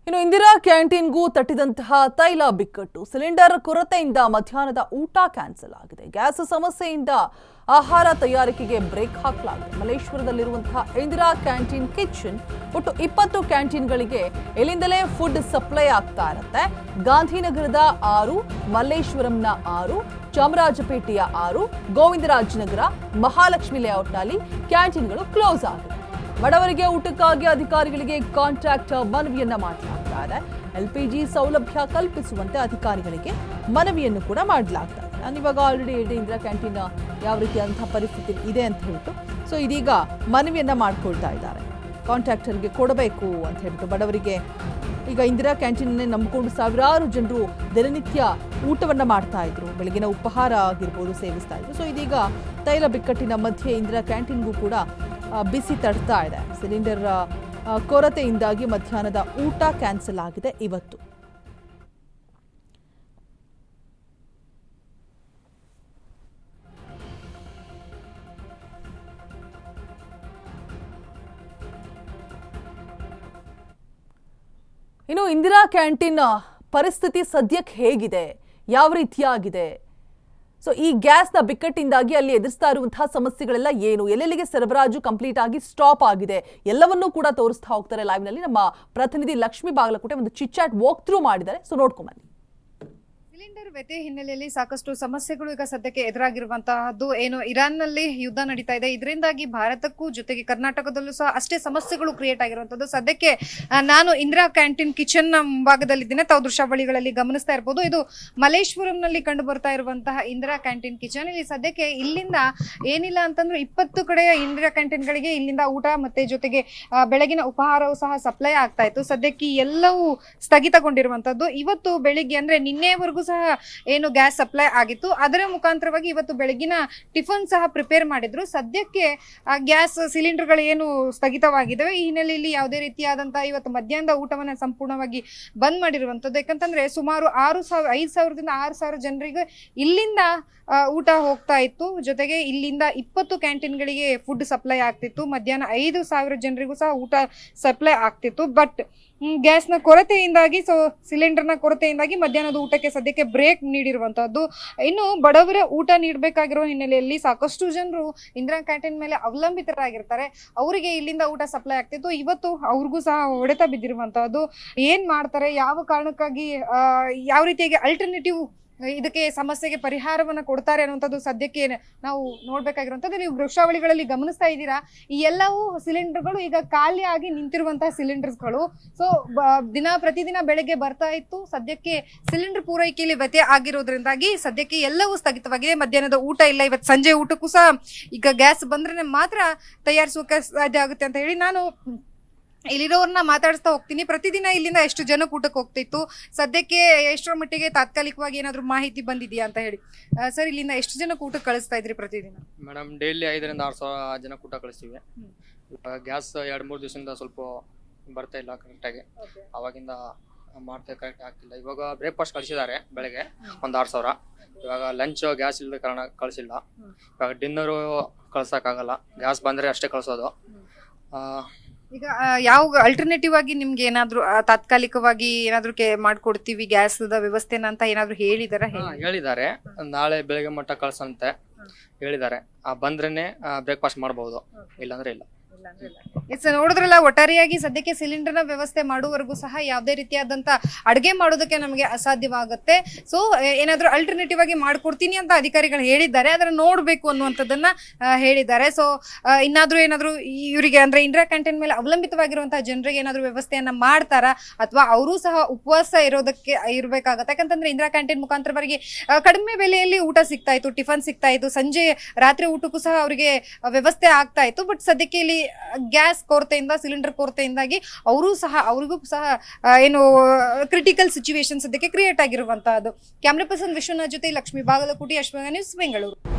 ಇನ್ನು ಇಂದಿರಾ ಕ್ಯಾಂಟೀನ್ಗೂ ತಟ್ಟಿದಂತಹ ತೈಲ ಬಿಕ್ಕಟ್ಟು. ಸಿಲಿಂಡರ್ ಕೊರತೆಯಿಂದ ಮಧ್ಯಾಹ್ನದ ಊಟ ಕ್ಯಾನ್ಸಲ್ ಆಗಿದೆ. ಗ್ಯಾಸ್ ಸಮಸ್ಯೆಯಿಂದ ಆಹಾರ ತಯಾರಿಕೆಗೆ ಬ್ರೇಕ್ ಹಾಕಲಾಗಿದೆ. ಮಲ್ಲೇಶ್ವರದಲ್ಲಿರುವಂತಹ ಇಂದಿರಾ ಕ್ಯಾಂಟೀನ್ ಕಿಚನ್ ಒಟ್ಟು 20 ಕ್ಯಾಂಟೀನ್ಗಳಿಗೆ ಇಲ್ಲಿಂದಲೇ ಫುಡ್ ಸಪ್ಲೈ ಆಗ್ತಾ ಇರುತ್ತೆ. ಗಾಂಧಿನಗರದ 6, ಮಲ್ಲೇಶ್ವರಂನ 6, ಚಾಮರಾಜಪೇಟೆಯ 6, ಗೋವಿಂದರಾಜನಗರ, ಮಹಾಲಕ್ಷ್ಮಿ ಲೇಔಟ್ನಲ್ಲಿ ಕ್ಯಾಂಟೀನ್ಗಳು ಕ್ಲೋಸ್ ಆಗಿದೆ. ಬಡವರಿಗೆ ಊಟಕ್ಕಾಗಿ ಅಧಿಕಾರಿಗಳಿಗೆ ಕಾಂಟ್ರಾಕ್ಟ್ ಮನವಿಯನ್ನ ಮಾಡಲಾಗ್ತಾ ಇದೆ. LPG ಸೌಲಭ್ಯ ಕಲ್ಪಿಸುವಂತೆ ಅಧಿಕಾರಿಗಳಿಗೆ ಮನವಿಯನ್ನು ಕೂಡ ಮಾಡಲಾಗ್ತಾ ಇದೆ. ನಾನು ಇವಾಗ ಆಲ್ರೆಡಿ ಹೇಳಿದೆ ಇಂದಿರಾ ಕ್ಯಾಂಟೀನ್ ಯಾವ ರೀತಿಯಾದಂತಹ ಪರಿಸ್ಥಿತಿ ಇದೆ ಅಂತ ಹೇಳ್ಬಿಟ್ಟು. ಸೊ ಇದೀಗ ಮನವಿಯನ್ನ ಮಾಡ್ಕೊಳ್ತಾ ಇದ್ದಾರೆ, ಕಾಂಟ್ರಾಕ್ಟರ್ಗೆ ಕೊಡಬೇಕು ಅಂತ ಹೇಳ್ಬಿಟ್ಟು. ಬಡವರಿಗೆ ಈಗ ಇಂದಿರಾ ಕ್ಯಾಂಟೀನ್ನೇ ನಂಬಿಕೊಂಡು ಸಾವಿರಾರು ಜನರು ದಿನನಿತ್ಯ ಊಟವನ್ನು ಮಾಡ್ತಾ ಇದ್ರು. ಬೆಳಗಿನ ಉಪಹಾರ ಆಗಿರ್ಬೋದು ಸೇವಿಸ್ತಾ ಇದ್ರು. ಸೊ ಇದೀಗ ತೈಲ ಬಿಕ್ಕಟ್ಟಿನ ಮಧ್ಯೆ ಇಂದಿರಾ ಕ್ಯಾಂಟೀನ್ಗೂ ಕೂಡ ಬಿಸಿ ತಡ್ತಾ ಇದೆ. ಸಿಲಿಂಡರ್ ಕೊರತೆಯಿಂದಾಗಿ ಮಧ್ಯಾಹ್ನದ ಊಟ ಕ್ಯಾನ್ಸಲ್ ಆಗಿದೆ ಇವತ್ತು. ಇನ್ನು ಇಂದಿರಾ ಕ್ಯಾಂಟೀನ್ ಪರಿಸ್ಥಿತಿ ಸದ್ಯಕ್ಕೆ ಹೇಗಿದೆ, ಯಾವ ರೀತಿಯಾಗಿದೆ? ಸೊ ಈ ಗ್ಯಾಸ್ನ ಬಿಕ್ಕಟ್ಟಿಂದಾಗಿ ಅಲ್ಲಿ ಎದುರಿಸ್ತಾ ಇರುವಂತಹ ಸಮಸ್ಯೆಗಳೆಲ್ಲ ಏನು, ಎಲ್ಲೆಲ್ಲಿಗೆ ಸರಬರಾಜು ಕಂಪ್ಲೀಟ್ ಆಗಿ ಸ್ಟಾಪ್ ಆಗಿದೆ, ಎಲ್ಲವನ್ನೂ ಕೂಡ ತೋರಿಸ್ತಾ ಹೋಗ್ತಾರೆ ಲೈವ್ನಲ್ಲಿ ನಮ್ಮ ಪ್ರತಿನಿಧಿ ಲಕ್ಷ್ಮಿ ಬಾಗಲಕೋಟೆ. ಒಂದು ಚಿಟ್ಚಾಟ್ ವಾಕ್ ಥ್ರೂ ಮಾಡಿದ್ದಾರೆ, ಸೊ ನೋಡ್ಕೊಂಬನ್ನಿ. ಸಿಲಿಂಡರ್ ವ್ಯತೆ ಹಿನ್ನೆಲೆಯಲ್ಲಿ ಸಾಕಷ್ಟು ಸಮಸ್ಯೆಗಳು ಈಗ ಸದ್ಯಕ್ಕೆ ಎದುರಾಗಿರುವಂತಹದ್ದು. ಏನು ಇರಾನ್ನಲ್ಲಿ ಯುದ್ಧ ನಡೀತಾ ಇದೆ, ಇದರಿಂದಾಗಿ ಭಾರತಕ್ಕೂ ಜೊತೆಗೆ ಕರ್ನಾಟಕದಲ್ಲೂ ಸಹ ಅಷ್ಟೇ ಸಮಸ್ಯೆಗಳು ಕ್ರಿಯೇಟ್ ಆಗಿರುವಂತದ್ದು. ಸದ್ಯಕ್ಕೆ ನಾನು ಇಂದಿರಾ ಕ್ಯಾಂಟೀನ್ ಕಿಚನ್ ಭಾಗದಲ್ಲಿದ್ದೇನೆ. ತಾವು ದೃಶ್ಯಾವಳಿಗಳಲ್ಲಿ ಗಮನಿಸ್ತಾ ಇರಬಹುದು. ಇದು ಮಲ್ಲೇಶ್ವರಂನಲ್ಲಿ ಕಂಡು ಬರ್ತಾ ಇರುವಂತಹ ಇಂದಿರಾ ಕ್ಯಾಂಟೀನ್ ಕಿಚನ್. ಇಲ್ಲಿ ಸದ್ಯಕ್ಕೆ ಇಲ್ಲಿಂದ ಏನಿಲ್ಲ ಅಂತಂದ್ರೆ 20 ಕಡೆಯ ಇಂದಿರಾ ಕ್ಯಾಂಟೀನ್ಗಳಿಗೆ ಇಲ್ಲಿಂದ ಊಟ ಮತ್ತೆ ಜೊತೆಗೆ ಬೆಳಗಿನ ಉಪಹಾರವೂ ಸಹ ಸಪ್ಲೈ ಆಗ್ತಾ ಇತ್ತು. ಸದ್ಯಕ್ಕೆ ಎಲ್ಲವೂ ಸ್ಥಗಿತಗೊಂಡಿರುವಂತದ್ದು. ಇವತ್ತು ಬೆಳಿಗ್ಗೆ ಅಂದ್ರೆ ನಿನ್ನೆವರೆಗೂ ಸಹ ಏನು ಗ್ಯಾಸ್ ಸಪ್ಲೈ ಆಗಿತ್ತು, ಅದರ ಮುಖಾಂತರವಾಗಿ ಇವತ್ತು ಬೆಳಗಿನ ಟಿಫನ್ ಸಹ ಪ್ರಿಪೇರ್ ಮಾಡಿದ್ರು. ಸದ್ಯಕ್ಕೆ ಗ್ಯಾಸ್ ಸಿಲಿಂಡರ್ಗಳು ಏನು ಸ್ಥಗಿತವಾಗಿದ್ದಾವೆ, ಈ ಹಿನ್ನೆಲೆಯಲ್ಲಿ ಯಾವುದೇ ರೀತಿಯಾದಂತಹ ಇವತ್ತು ಮಧ್ಯಾಹ್ನದ ಊಟವನ್ನ ಸಂಪೂರ್ಣವಾಗಿ ಬಂದ್ ಮಾಡಿರುವಂತದ್ದು. ಯಾಕಂತಂದ್ರೆ ಸುಮಾರು 5,000ದಿಂದ 6,000 ಜನರಿಗೆ ಇಲ್ಲಿಂದ ಊಟ ಹೋಗ್ತಾ ಇತ್ತು. ಜೊತೆಗೆ ಇಲ್ಲಿಂದ 20 ಕ್ಯಾಂಟೀನ್ಗಳಿಗೆ ಫುಡ್ ಸಪ್ಲೈ ಆಗ್ತಿತ್ತು. ಮಧ್ಯಾಹ್ನ 5,000 ಜನರಿಗೂ ಸಹ ಊಟ ಸಪ್ಲೈ ಆಗ್ತಿತ್ತು. ಬಟ್ ಗ್ಯಾಸ್ನ ಕೊರತೆಯಿಂದಾಗಿ, ಸಿಲಿಂಡರ್ನ ಕೊರತೆಯಿಂದಾಗಿ ಮಧ್ಯಾಹ್ನದ ಊಟಕ್ಕೆ ಸದ್ಯಕ್ಕೆ ಬ್ರೇಕ್ ನೀಡಿರುವಂತಹದ್ದು. ಇನ್ನು ಬಡವರ ಊಟ ನೀಡಬೇಕಾಗಿರುವ ಹಿನ್ನೆಲೆಯಲ್ಲಿ ಸಾಕಷ್ಟು ಜನರು ಇಂದಿರಾ ಕ್ಯಾಂಟೀನ್ ಮೇಲೆ ಅವಲಂಬಿತರಾಗಿರ್ತಾರೆ. ಅವರಿಗೆ ಇಲ್ಲಿಂದ ಊಟ ಸಪ್ಲೈ ಆಗ್ತಿತ್ತು. ಇವತ್ತು ಅವ್ರಿಗೂ ಸಹ ಹೊಡೆತ ಬಿದ್ದಿರುವಂತಹದ್ದು. ಏನ್ ಮಾಡ್ತಾರೆ, ಯಾವ ಕಾರಣಕ್ಕಾಗಿ, ಯಾವ ರೀತಿಯಾಗಿ ಅಲ್ಟರ್ನೇಟಿವ್ ಇದಕ್ಕೆ ಸಮಸ್ಯೆಗೆ ಪರಿಹಾರವನ್ನ ಕೊಡ್ತಾರೆ ಅನ್ನುವಂಥದ್ದು ಸದ್ಯಕ್ಕೆ ನಾವು ನೋಡ್ಬೇಕಾಗಿರುವಂಥದ್ದು. ನೀವು ದೃಶ್ಯಾವಳಿಗಳಲ್ಲಿ ಗಮನಿಸ್ತಾ ಇದ್ದೀರಾ, ಈ ಎಲ್ಲವೂ ಸಿಲಿಂಡರ್ಗಳು ಈಗ ಖಾಲಿಯಾಗಿ ನಿಂತಿರುವಂತಹ ಸಿಲಿಂಡರ್ಸ್ಗಳು. ಸೊ ಪ್ರತಿದಿನ ಬೆಳಗ್ಗೆ ಬರ್ತಾ ಇತ್ತು. ಸದ್ಯಕ್ಕೆ ಸಿಲಿಂಡರ್ ಪೂರೈಕೆಯಲ್ಲಿ ವ್ಯತ್ಯಯ ಆಗಿರೋದ್ರಿಂದಾಗಿ ಸದ್ಯಕ್ಕೆ ಎಲ್ಲವೂ ಸ್ಥಗಿತವಾಗಿದೆ. ಮಧ್ಯಾಹ್ನದ ಊಟ ಇಲ್ಲ. ಇವತ್ತು ಸಂಜೆ ಊಟಕ್ಕೂ ಸಹ ಈಗ ಗ್ಯಾಸ್ ಬಂದ್ರೆ ಮಾತ್ರ ತಯಾರಿಸೋಕೆ ಸಾಧ್ಯ ಆಗುತ್ತೆ ಅಂತ ಹೇಳಿ ನಾನು ಇಲ್ಲಿರೋರ್ನ ಮಾತಾಡಿಸ್ತಾ ಹೋಗ್ತೀನಿ. ಪ್ರತಿದಿನ ಇಲ್ಲಿಂದ ಎಷ್ಟು ಜನಕ್ಕೆ ಊಟಕ್ಕೆ ಹೋಗ್ತಿತ್ತು, ಸದ್ಯಕ್ಕೆ ಎಷ್ಟರ ಮಟ್ಟಿಗೆ ತಾತ್ಕಾಲಿಕವಾಗಿ ಏನಾದ್ರು ಮಾಹಿತಿ ಬಂದಿದೆಯಾ ಅಂತ ಹೇಳಿ. ಸರ್, ಇಲ್ಲಿಂದ ಎಷ್ಟು ಜನಕ್ಕೆ ಊಟ ಕಳಿಸ್ತಾ ಇದ್ರಿ ಪ್ರತಿದಿನ? ಮೇಡಮ್, ಡೈಲಿ 5,000ರಿಂದ 6,000 ಜನಕ್ಕೆ ಊಟ ಕಳಿಸ್ತೀವಿ. ಗ್ಯಾಸ್ 2-3 ದಿವಸದಿಂದ ಸ್ವಲ್ಪ ಬರ್ತಾ ಇಲ್ಲ ಕರೆಕ್ಟಾಗಿ. ಅವಾಗಿಂದ ಮಾಡ್ತಾ ಕರೆಕ್ಟ್ ಆಗ್ತಿಲ್ಲ. ಇವಾಗ ಬ್ರೇಕ್ಫಾಸ್ಟ್ ಕಳಿಸಿದ್ದಾರೆ ಬೆಳಗ್ಗೆ ಒಂದು 6,000. ಇವಾಗ ಲಂಚ್ ಗ್ಯಾಸ್ ಇಲ್ಲದ ಕಾರಣ ಕಳಿಸಿಲ್ಲ. ಇವಾಗ ಡಿನ್ನರು ಕಳ್ಸೋಕ್ಕಾಗಲ್ಲ, ಗ್ಯಾಸ್ ಬಂದರೆ ಅಷ್ಟೇ ಕಳಿಸೋದು. ಈಗ ಯಾವ ಅಲ್ಟರ್ನೇಟಿವ್ ಆಗಿ ನಿಮ್ಗೆ ಏನಾದ್ರು ತಾತ್ಕಾಲಿಕವಾಗಿ ಏನಾದ್ರು ಮಾಡ್ಕೊಡ್ತೀವಿ ಗ್ಯಾಸ್ ವ್ಯವಸ್ಥೆನ ಅಂತ ಏನಾದ್ರು ಹೇಳಿದ್ದಾರೆ? ನಾಳೆ ಬೆಳಗ್ಗೆ ಮಟ್ಟ ಕಳ್ಸಂತೆ ಹೇಳಿದ್ದಾರೆ. ಬಂದ್ರೇನೆ ಬ್ರೇಕ್ಫಾಸ್ಟ್ ಮಾಡಬಹುದು, ಇಲ್ಲಾಂದ್ರೆ ಇಲ್ಲ. ನೋಡಿದ್ರಲ್ಲ, ಒಟ್ಟಾರೆಯಾಗಿ ಸದ್ಯಕ್ಕೆ ಸಿಲಿಂಡರ್ನ ವ್ಯವಸ್ಥೆ ಮಾಡುವವರೆಗೂ ಸಹ ಯಾವುದೇ ರೀತಿಯಾದಂತ ಅಡುಗೆ ಮಾಡೋದಕ್ಕೆ ನಮಗೆ ಅಸಾಧ್ಯವಾಗುತ್ತೆ. ಸೊ ಏನಾದ್ರೂ ಅಲ್ಟರ್ನೇಟಿವ್ ಆಗಿ ಮಾಡ್ಕೊಡ್ತೀನಿ ಅಂತ ಅಧಿಕಾರಿಗಳು ಹೇಳಿದ್ದಾರೆ. ಅದನ್ನ ನೋಡ್ಬೇಕು ಅನ್ನುವಂಥದ್ದನ್ನ ಹೇಳಿದ್ದಾರೆ. ಸೊ ಏನಾದ್ರೂ ಇವರಿಗೆ ಅಂದ್ರೆ ಇಂದಿರಾ ಕ್ಯಾಂಟೀನ್ ಮೇಲೆ ಅವಲಂಬಿತವಾಗಿರುವಂತಹ ಜನರಿಗೆ ಏನಾದ್ರೂ ವ್ಯವಸ್ಥೆಯನ್ನ ಮಾಡ್ತಾರಾ, ಅಥವಾ ಅವರು ಸಹ ಉಪವಾಸ ಇರಬೇಕಾಗತ್ತೆ? ಯಾಕಂತಂದ್ರೆ ಇಂದಿರಾ ಕ್ಯಾಂಟೀನ್ ಮುಖಾಂತರವರೆಗೆ ಕಡಿಮೆ ಬೆಲೆಯಲ್ಲಿ ಊಟ ಸಿಗ್ತಾ ಇತ್ತು, ಟಿಫನ್ ಸಿಗ್ತಾ ಇತ್ತು, ಸಂಜೆ ರಾತ್ರಿ ಊಟಕ್ಕೂ ಸಹ ಅವರಿಗೆ ವ್ಯವಸ್ಥೆ ಆಗ್ತಾ ಇತ್ತು. ಬಟ್ ಸದ್ಯಕ್ಕೆ ಇಲ್ಲಿ ಗ್ಯಾಸ್ ಕೊರತೆಯಿಂದ, ಸಿಲಿಂಡರ್ ಕೊರತೆಯಿಂದಾಗಿ ಅವರಿಗೂ ಸಹ ಏನು ಕ್ರಿಟಿಕಲ್ ಸಿಚುವೇಶನ್ ಸದ್ಯಕ್ಕೆ ಕ್ರಿಯೇಟ್ ಆಗಿರುವಂತಹದ್ದು. ಕ್ಯಾಮ್ರಾ ಪರ್ಸನ್ ವಿಶ್ವನಾಥ್ ಜೊತೆ ಲಕ್ಷ್ಮಿ ಬಾಗಲಕೋಟೆ, ಅಶ್ವಗ ನ್ಯೂಸ್, ಬೆಂಗಳೂರು.